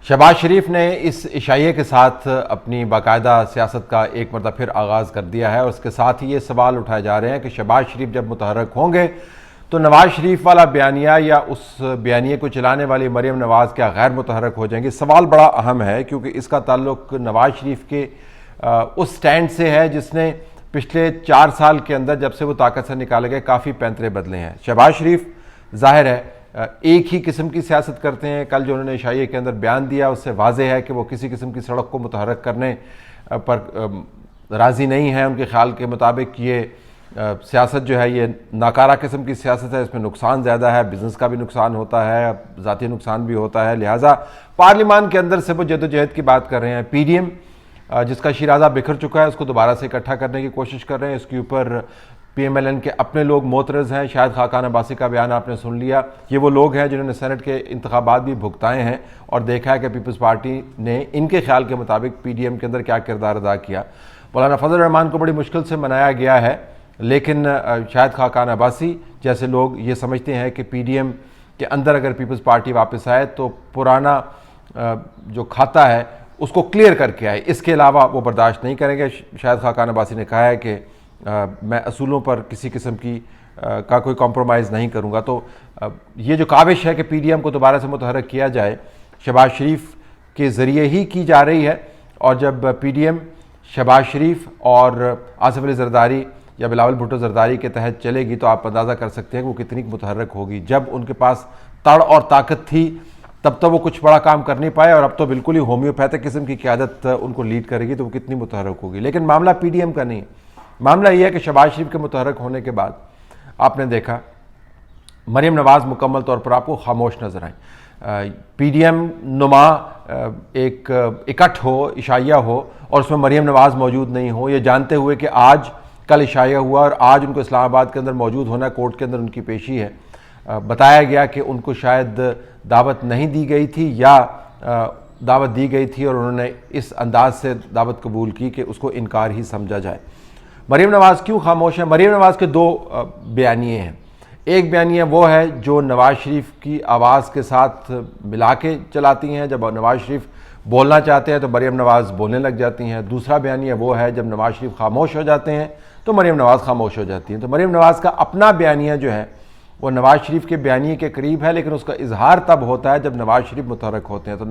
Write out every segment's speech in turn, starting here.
शहबाज शरीफ ने इस इशाइये के साथ अपनी बाकायदा सियासत का एक मरतबा फिर आगाज़ कर दिया है और उसके साथ ही ये सवाल उठाए जा रहे हैं कि शहबाज शरीफ जब मुतहर्रक होंगे तो नवाज शरीफ वाला बयानिया या उस बयानिए को चलाने वाली मरीम नवाज़ क्या गैर मुतहर्रक हो जाएंगी। सवाल बड़ा अहम है क्योंकि इसका ताल्लुक नवाज शरीफ के उस स्टैंड से है जिसने पिछले 4 साल के अंदर जब से वो ताकत से निकाले गए काफ़ी पैंतरे बदले हैं। शहबाज शरीफ जाहिर है एक ही किस्म की सियासत करते हैं। कल जो उन्होंने इशाइये के अंदर बयान दिया उससे वाज़ेह है कि वो किसी किस्म की सड़क को मुतहर्रक करने पर राज़ी नहीं है। उनके ख्याल के मुताबिक ये सियासत जो है ये नाकारा किस्म की सियासत है, इसमें नुकसान ज़्यादा है, बिज़नेस का भी नुकसान होता है, ज़ाती नुकसान भी होता है। लिहाजा पार्लियामान के अंदर से वो जदोजहद की बात कर रहे हैं। PDM जिसका शिराजा बिखर चुका है उसको दोबारा से इकट्ठा करने की कोशिश कर रहे हैं। इसके ऊपर PMLN के अपने लोग मोतरज़ हैं। शायद खाकान अब्बासी का बयान आपने सुन लिया। ये वो लोग हैं जिन्होंने सेनेट के इंतखाबात भी भुगताए हैं और देखा है कि पीपल्स पार्टी ने इनके ख्याल के मुताबिक PDM के अंदर क्या किरदार अदा किया। मौलाना फजल रहमान को बड़ी मुश्किल से मनाया गया है, लेकिन शायद खाकान अब्बासी जैसे लोग ये समझते हैं कि PDM के अंदर अगर पीपल्स पार्टी वापस आए तो पुराना जो खाता है उसको क्लियर करके आए, इसके अलावा वो बर्दाश्त नहीं करेंगे। शायद खाकान अब्बासी ने कहा है कि मैं असूलों पर किसी किस्म की का कोई कॉम्प्रोमाइज़ नहीं करूँगा। तो ये जो काविश है कि PDM को दोबारा से मुतहर्रक किया जाए शहबाज शरीफ के ज़रिए ही की जा रही है। और जब PDM शहबाज शरीफ और आसिफ अली जरदारी या बिलावल भुट्टो जरदारी के तहत चलेगी तो आप अंदाज़ा कर सकते हैं कि वो कितनी मुतहर्रक होगी। जब उनके पास तड़ और ताकत थी तब तो वो कुछ बड़ा काम कर नहीं पाए और अब तो बिल्कुल ही होम्योपैथिक किस्म की क़यादत उनको लीड करेगी तो वो कितनी मुतहर्रक होगी। लेकिन मामला PDM का नहीं है। मामला यह है कि शहबाज शरीफ के मुतहर्रक होने के बाद आपने देखा मरीम नवाज़ मुकम्मल तौर पर आपको खामोश नजर आई। PDM नुमा एक इकट्ठ हो, इशाइया हो और उसमें मरीम नवाज़ मौजूद नहीं हो, ये जानते हुए कि आज कल इशाइया हुआ और आज उनको इस्लामाबाद के अंदर मौजूद होना, कोर्ट के अंदर उनकी पेशी है। बताया गया कि उनको शायद दावत नहीं दी गई थी या दावत दी गई थी और उन्होंने इस अंदाज से दावत कबूल की कि उसको इनकार ही समझा जाए। मरीम नवाज़ क्यों खामोश है? मरीम नवाज़ के 2 बयानिए हैं। एक बयानिया वो है जो नवाज़ शरीफ की आवाज़ के साथ मिला के चलाती हैं। जब नवाज़ शरीफ बोलना चाहते हैं तो मरीम नवाज़ बोलने लग जाती हैं। दूसरा बयानिया वो है जब नवाज़ शरीफ खामोश हो जाते हैं तो मरीम नवाज़ खामोश हो जाती हैं। तो मरीम नवाज़ का अपना बयानिया जो है वो नवाज़ शरीफ के बयानिए के करीब है, लेकिन उसका इजहार तब होता है जब नवाज़ शरीफ मुतहर्रक होते हैं। तो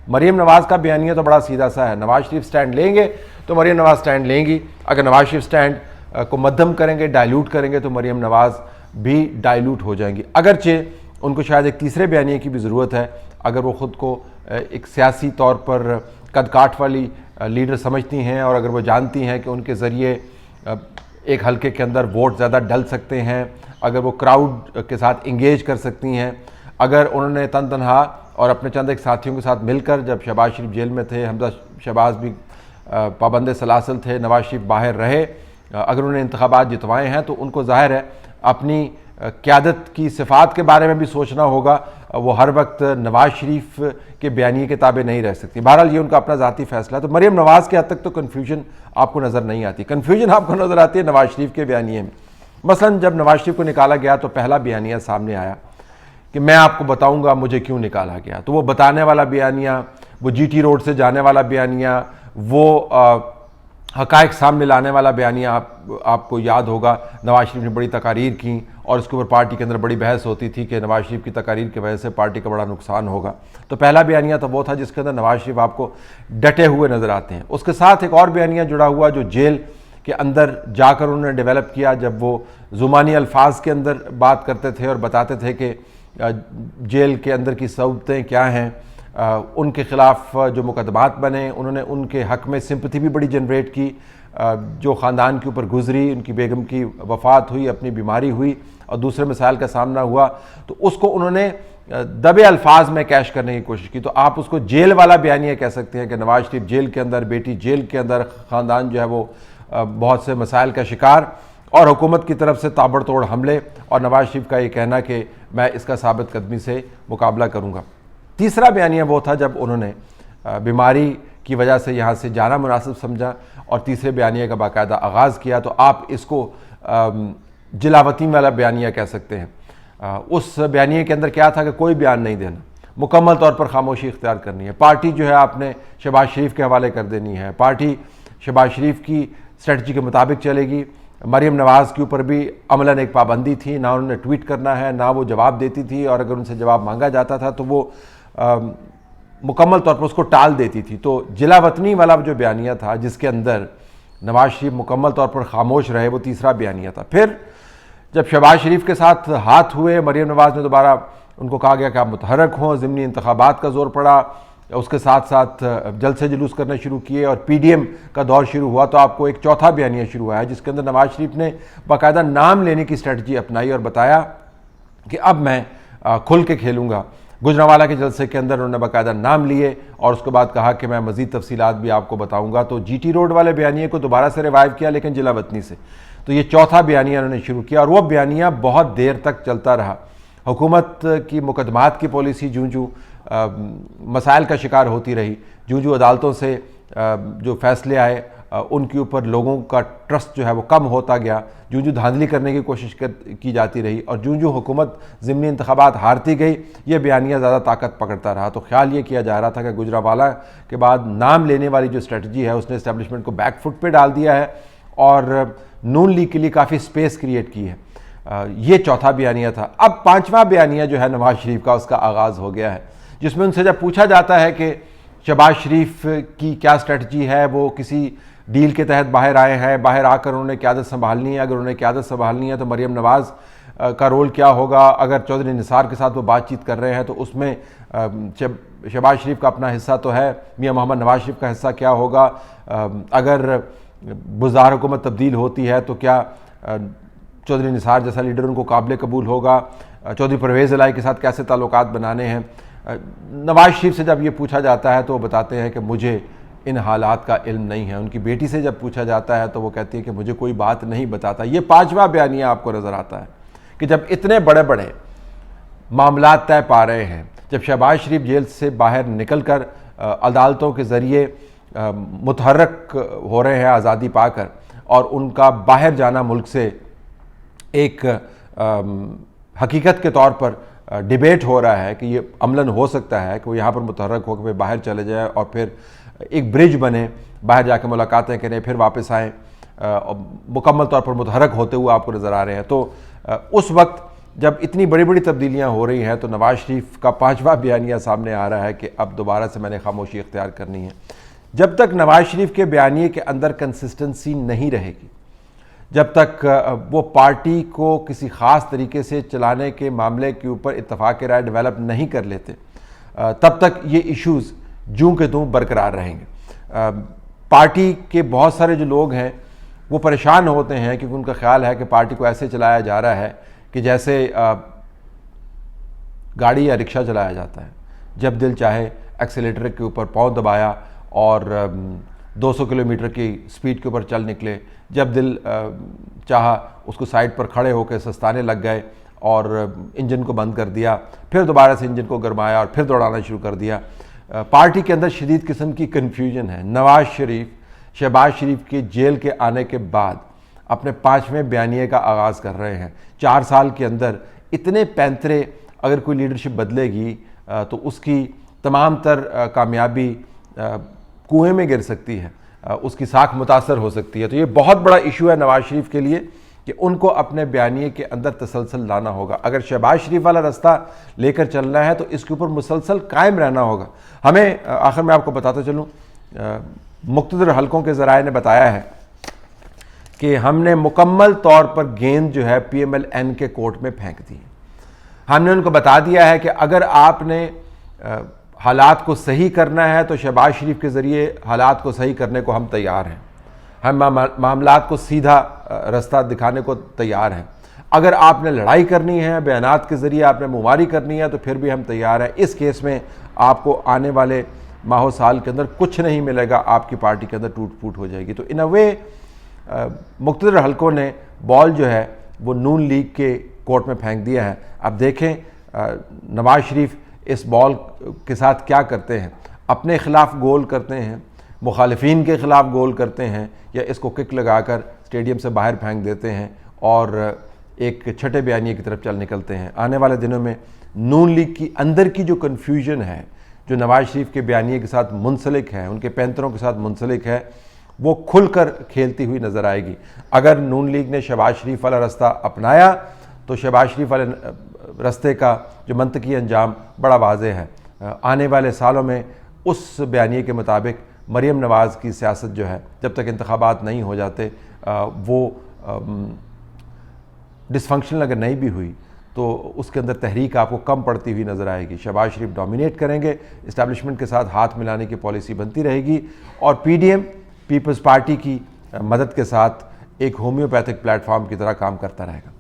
मरीम नवाज़ का बयानिया तो बड़ा सीधा सा है। नवाज़ शरीफ स्टैंड लेंगे तो मरीम नवाज़ स्टैंड लेंगी। अगर नवाज़ शरीफ स्टैंड को मध्यम करेंगे, डाइल्यूट करेंगे तो मरीम नवाज़ भी डाइल्यूट हो जाएंगी। अगरचे उनको शायद एक तीसरे बयानिए की भी ज़रूरत है। अगर वो ख़ुद को एक सियासी तौर पर कद काठ वाली लीडर समझती हैं और अगर वो जानती हैं कि उनके ज़रिए एक हल्के के अंदर वोट ज़्यादा डल सकते हैं, अगर वो क्राउड के साथ इंगेज कर सकती हैं, अगर उन्होंने तन तनहा और अपने चंद एक साथियों के साथ मिलकर, जब शहबाज शरीफ जेल में थे, हमजा शहबाज भी पाबंद सलासल थे, नवाज शरीफ बाहर रहे, अगर उन्होंने इंतखाबात जितवाए हैं तो उनको ज़ाहिर है अपनी क़यादत की सिफ़ात के बारे में भी सोचना होगा। वो हर वक्त नवाज शरीफ के बयानिए के ताबे नहीं रह सकती। बहरहाल ये उनका अपना ज़ाती फ़ैसला है। तो मरीम नवाज़ के हद तक तो कन्फ्यूजन आपको नज़र नहीं आती। कन्फ्यूजन आपको नज़र आती है नवाज शरीफ के बयानिए में। मसलन जब नवाज शरीफ को निकाला गया तो पहला बयानिया सामने आया कि मैं आपको बताऊंगा मुझे क्यों निकाला गया। तो वो बताने वाला बयानिया, वो GT रोड से जाने वाला बयानिया, वो हक़ाइक़ सामने लाने वाला बयानिया आपको याद होगा। नवाज शरीफ ने बड़ी तकारीर की और उसके ऊपर पार्टी के अंदर बड़ी बहस होती थी कि नवाज शरीफ की तकारीर की वजह से पार्टी का बड़ा नुकसान होगा। तो पहला बयानिया तो वो था जिसके अंदर नवाज शरीफ आपको डटे हुए नज़र आते हैं। उसके साथ एक और बयानिया जुड़ा हुआ जो जेल के अंदर जाकर उन्होंने डेवलप किया, जब वो ज़ुबानी अल्फाज के अंदर बात करते थे और बताते थे कि जेल के अंदर की सहूलतें क्या हैं, उनके ख़िलाफ़ जो मुकदमात बने, उन्होंने उनके हक़ में सिंपथी भी बड़ी जनरेट की। जो ख़ानदान के ऊपर गुजरी, उनकी बेगम की वफ़ात हुई, अपनी बीमारी हुई और दूसरे मसाइल का सामना हुआ, तो उसको उन्होंने दबे अल्फाज में कैश करने की कोशिश की। तो आप उसको जेल वाला बयानिया कह सकते हैं कि नवाज शरीफ जेल के अंदर, बेटी जेल के अंदर, ख़ानदान जो है वो बहुत से मसाइल का शिकार और हुकूमत की तरफ से ताबड़तोड़ हमले और नवाज शरीफ का ये कहना कि मैं इसका साबित कदमी से मुकाबला करूँगा। तीसरा बयानिया वो था जब उन्होंने बीमारी की वजह से यहाँ से जाना मुनासिब समझा और तीसरे बयानिया का बाकायदा आगाज़ किया। तो आप इसको जिलावती वाला बयानिया कह सकते हैं। उस बयानिए के अंदर क्या था कि कोई बयान नहीं देना, मुकम्मल तौर पर खामोशी इख्तियार करनी है। पार्टी जो है आपने शहबाज शरीफ के हवाले कर देनी है। पार्टी शहबाज शरीफ की स्ट्रेटजी के मुताबिक चलेगी। मरीम नवाज़ के ऊपर भी अमलन एक पाबंदी थी, ना उन्होंने ट्वीट करना है, ना वो जवाब देती थी, और अगर उनसे जवाब मांगा जाता था तो वो मुकम्मल तौर पर उसको टाल देती थी। तो जिला वतनी वाला जो बयानिया था जिसके अंदर नवाज शरीफ मुकम्मल तौर पर खामोश रहे, वो तीसरा बयानिया था। फिर जब शहबाज शरीफ के साथ हाथ हुए, मरीम नवाज़ ने दोबारा उनको कहा गया कि आप मुतहरक हों, ज़िमनी इंतखाबात का जोर पड़ा, उसके साथ साथ जलसे जुलूस करने शुरू किए और पीडीएम का दौर शुरू हुआ, तो आपको एक चौथा बयानिया शुरू हुआ है जिसके अंदर नवाज शरीफ ने बाकायदा नाम लेने की स्ट्रेटजी अपनाई और बताया कि अब मैं खुल के खेलूँगा। गुजरांवाला के जलसे के अंदर उन्होंने बाकायदा नाम लिए और उसके बाद कहा कि मैं मज़ीद तफसीलात भी आपको बताऊँगा। तो जीटी रोड वाले बयानिए को दोबारा से रिवाइव किया, लेकिन जिला वतनी से। तो ये चौथा बयानिया उन्होंने शुरू किया और वो बयानिया बहुत देर तक चलता रहा। हुकूमत की मुकदमात की पॉलिसी जूँ जूँ मसाइल का शिकार होती रही, जूँ जूँ अदालतों से जो फैसले आए उनके ऊपर लोगों का ट्रस्ट जो है वो कम होता गया, जूँ जूँ धांधली करने की कोशिश की जाती रही और जूँ जूँ हुकूमत ज़िमनी इंतखाबात हारती गई, ये बयानिया ज़्यादा ताकत पकड़ता रहा। तो ख्याल ये किया जा रहा था कि गुजरांवाला के बाद नाम लेने वाली जो स्ट्रेटजी है उसने इस्टेब्लिशमेंट को बैक फुट पे डाल दिया है और नून लीग के लिए काफ़ी स्पेस क्रिएट की है। ये चौथा बयानिया था। अब पाँचवा बयानिया जो है नवाज शरीफ का, उसका आगाज़ हो गया है, जिसमें उनसे जब पूछा जाता है कि शहबाज शरीफ की क्या स्ट्रेटजी है, वो किसी डील के तहत बाहर आए हैं, बाहर आकर उन्होंने क़यादत संभालनी है, अगर उन्हें क़यादत संभालनी है तो मरीम नवाज़ का रोल क्या होगा, अगर चौधरी निसार के साथ वो बातचीत कर रहे हैं तो उसमें शहबाज शरीफ का अपना हिस्सा तो है, मियां मोहम्मद नवाज शरीफ का हिस्सा क्या होगा, अगर बुज़दार हुकूमत तब्दील होती है तो क्या चौधरी निसार जैसा लीडर उनको काबिल कबूल होगा, चौधरी परवेज़ इलाही के साथ कैसे ताल्लुकात बनाने हैं। नवाज शरीफ से जब ये पूछा जाता है तो वो बताते हैं कि मुझे इन हालात का इल्म नहीं है। उनकी बेटी से जब पूछा जाता है तो वो कहती है कि मुझे कोई बात नहीं बताता। ये पाँचवा बयानिया आपको नज़र आता है कि जब इतने बड़े बड़े मामला तय पा रहे हैं, जब शहबाज शरीफ जेल से बाहर निकल कर अदालतों के ज़रिए मुतहर्रक हो रहे हैं आज़ादी पाकर, और उनका बाहर जाना मुल्क से एक हकीकत के तौर पर डिबेट हो रहा है कि ये अमलन हो सकता है कि वो यहाँ पर मुतहर्रक होकर बाहर चले जाए और फिर एक ब्रिज बने, बाहर जाकर मुलाकातें करें, फिर वापस आएँ, मुकम्मल तौर पर मुतहर्रक होते हुए आपको नज़र आ रहे हैं। तो उस वक्त जब इतनी बड़ी बड़ी तब्दीलियाँ हो रही हैं तो नवाज शरीफ का पाँचवा बयानिया सामने आ रहा है कि अब दोबारा से मैंने खामोशी इख्तियार करनी है। जब तक नवाज शरीफ के बयानिए के अंदर कंसिस्टेंसी नहीं रहेगी, जब तक वो पार्टी को किसी ख़ास तरीके से चलाने के मामले के ऊपर इत्तफाक राय डेवलप नहीं कर लेते, तब तक ये इश्यूज़ जूं के तूं बरकरार रहेंगे। पार्टी के बहुत सारे जो लोग हैं वो परेशान होते हैं क्योंकि उनका ख्याल है कि पार्टी को ऐसे चलाया जा रहा है कि जैसे गाड़ी या रिक्शा चलाया जाता है, जब दिल चाहे एक्सीलेटर के ऊपर पाँव दबाया और 200 किलोमीटर की स्पीड के ऊपर चल निकले, जब दिल चाहा उसको साइड पर खड़े होकर सस्ताने लग गए और इंजन को बंद कर दिया, फिर दोबारा से इंजन को गरमाया और फिर दौड़ाना शुरू कर दिया। पार्टी के अंदर शदीद किस्म की कन्फ्यूजन है। नवाज शरीफ शहबाज शरीफ के जेल के आने के बाद अपने पाँचवें बयानिए का आगाज़ कर रहे हैं। 4 साल के अंदर इतने पैंतरे, अगर कोई लीडरशिप बदलेगी तो उसकी तमाम तर कामयाबी कुएं में गिर सकती है, उसकी साख मुतासर हो सकती है। तो ये बहुत बड़ा इशू है नवाज शरीफ के लिए कि उनको अपने बयानिए के अंदर तसलसल लाना होगा। अगर शहबाज शरीफ वाला रास्ता लेकर चलना है तो इसके ऊपर मुसलसल कायम रहना होगा। हमें आखिर में आपको बताता चलूँ, मुख्तलिफ हलकों के ज़राए ने बताया है कि हमने मुकम्मल तौर पर गेंद जो है PMLN के कोर्ट में फेंक दी। हमने उनको बता दिया है कि अगर आपने हालात को सही करना है तो शहबाज शरीफ के ज़रिए हालात को सही करने को हम तैयार हैं, हम मामलात को सीधा रास्ता दिखाने को तैयार हैं। अगर आपने लड़ाई करनी है, बयानात के ज़रिए आपने मुमारी करनी है तो फिर भी हम तैयार हैं। इस केस में आपको आने वाले माह साल के अंदर कुछ नहीं मिलेगा, आपकी पार्टी के अंदर टूट फूट हो जाएगी। तो इन अ वे मुख्तलिफ हलकों ने बॉल जो है वो नून लीग के कोर्ट में फेंक दिया है। अब देखें नवाज शरीफ इस बॉल के साथ क्या करते हैं, अपने ख़िलाफ़ गोल करते हैं, मुखालिफिन के ख़िलाफ़ गोल करते हैं, या इसको किक लगाकर स्टेडियम से बाहर फेंक देते हैं और एक छठे बयानिए की तरफ चल निकलते हैं। आने वाले दिनों में नून लीग की अंदर की जो कन्फ्यूजन है, जो नवाज शरीफ के बयानिए के साथ मुंसलिक है, उनके पैंतरों के साथ मुंसलिक है, वो खुलकर खेलती हुई नज़र आएगी। अगर नून लीग ने शहबाज शरीफ वाला रास्ता अपनाया तो शहबाज शरीफ वाले रास्ते का जो मंतकी अंजाम बड़ा वाज़ेह है। आने वाले सालों में उस बयानिए के मुताबिक मरीम नवाज़ की सियासत जो है, जब तक इंतखाबात नहीं हो जाते, वो डिसफंक्शनल अगर नहीं भी हुई तो उसके अंदर तहरीक आपको कम पड़ती हुई नज़र आएगी। शहबाज शरीफ डोमिनेट करेंगे, इस्टेब्लिशमेंट के साथ हाथ मिलाने की पॉलिसी बनती रहेगी और पीडीएम पीपल्स पार्टी की मदद के साथ एक होम्योपैथिक प्लेटफॉर्म की तरह काम करता रहेगा।